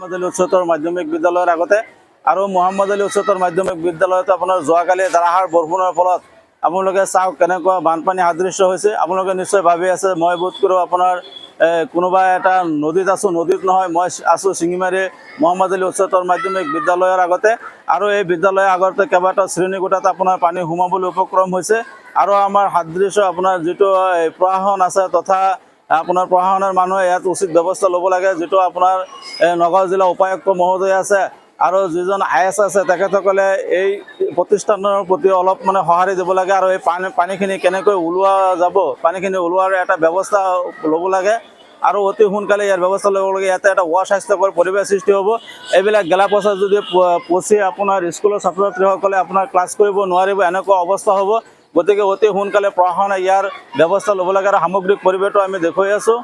মোহাম্মদ আলী উচ্চতৰ মাধ্যমিক বিদ্যালয়ৰ আগতে আৰু মোহাম্মদ আলী উচ্চতৰ মাধ্যমিক বিদ্যালয়ত আপোনাৰ যোৱাকালি ধাৰাসাৰ বৰষুণৰ ফলত আপোনালোকে চাওক কেনেকুৱা বানপানী সাদৃশ্য হৈছে। আপোনালোকে নিশ্চয় ভাবি আছে মই বোধ কৰোঁ আপোনাৰ কোনোবা এটা নদীত আছোঁ, নদীত নহয়, মই আছোঁ শিঙিমাৰী মোহাম্মদ আলী উচ্চতৰ মাধ্যমিক বিদ্যালয়ৰ আগতে। আৰু এই বিদ্যালয়ৰ আগতে কেইবাটাও শ্ৰেণীকোঠাত আপোনাৰ পানী সোমাবলৈ উপক্ৰম হৈছে। আৰু আমাৰ সাদৃশ্য আপোনাৰ যিটো প্ৰশাসন আছে তথা আপোনাৰ প্ৰশাসনৰ মানুহে ইয়াত উচিত ব্যৱস্থা ল'ব লাগে। যিটো আপোনাৰ নগাঁও জিলা উপায়ুক্ত মহোদয় আছে আৰু যিজন IS আছে তেখেতসকলে এই প্ৰতিষ্ঠানৰ প্ৰতি অলপ সঁহাৰি দিব লাগে আৰু এই পানীখিনি কেনেকৈ ওলোৱা যাব, পানীখিনি ওলোৱাৰ এটা ব্যৱস্থা ল'ব লাগে আৰু অতি সোনকালে ইয়াৰ ব্যৱস্থা ল'ব লাগে। ইয়াতে এটা অস্বাস্থ্যকৰ পৰিৱেশ সৃষ্টি হ'ব। এইবিলাক গেলা পচা যদি পচি আপোনাৰ স্কুলৰ ছাত্ৰ ছাত্ৰীসকলে আপোনাৰ ক্লাছ কৰিব নোৱাৰিব, এনেকুৱা অৱস্থা হ'ব। গতিকে অতি সোনকালে প্ৰশাসনে ইয়াৰ ব্যৱস্থা ল'ব লাগে আৰু সামগ্ৰিক পৰিৱেশটো আমি দেখুৱাই আছোঁ।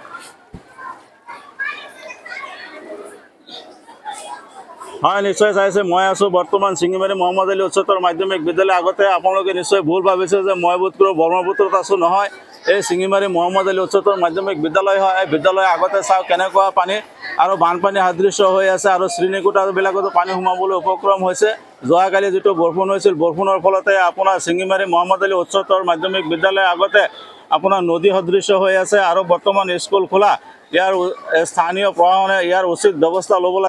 হয়, নিশ্চয় চাইছে, মই আছোঁ বৰ্তমান শিঙিমাৰী মোহাম্মদ আলী উচ্চতৰ মাধ্যমিক বিদ্যালয়ৰ আগতে। আপোনালোকে নিশ্চয় ভুল ভাবিছে যে মই বোধ কৰোঁ ব্ৰহ্মপুত্ৰত আছোঁ, নহয়, এই শিঙিমাৰী মোহাম্মদ আলী উচ্চতৰ মাধ্যমিক বিদ্যালয় হয়। এই বিদ্যালয়ৰ আগতে চাওক কেনেকুৱা পানী আৰু বানপানী সাদৃশ্য হৈ আছে আৰু শ্ৰেণীকোঠাবিলাকতো পানী সোমাবলৈ উপক্ৰম হৈছে। যোৱাকালি যিটো বৰষুণ হৈছিল, বৰষুণৰ ফলতে আপোনাৰ শিঙিমাৰী মোহাম্মদ আলী উচ্চতৰ মাধ্যমিক বিদ্যালয়ৰ আগতে আপোনাৰ নদী সদৃশ্য হৈ আছে আৰু বৰ্তমান স্কুল খোলা। ইয়াৰ স্থানীয় প্ৰশাসনে ইয়াৰ উচিত ব্যৱস্থা ল'ব লাগে।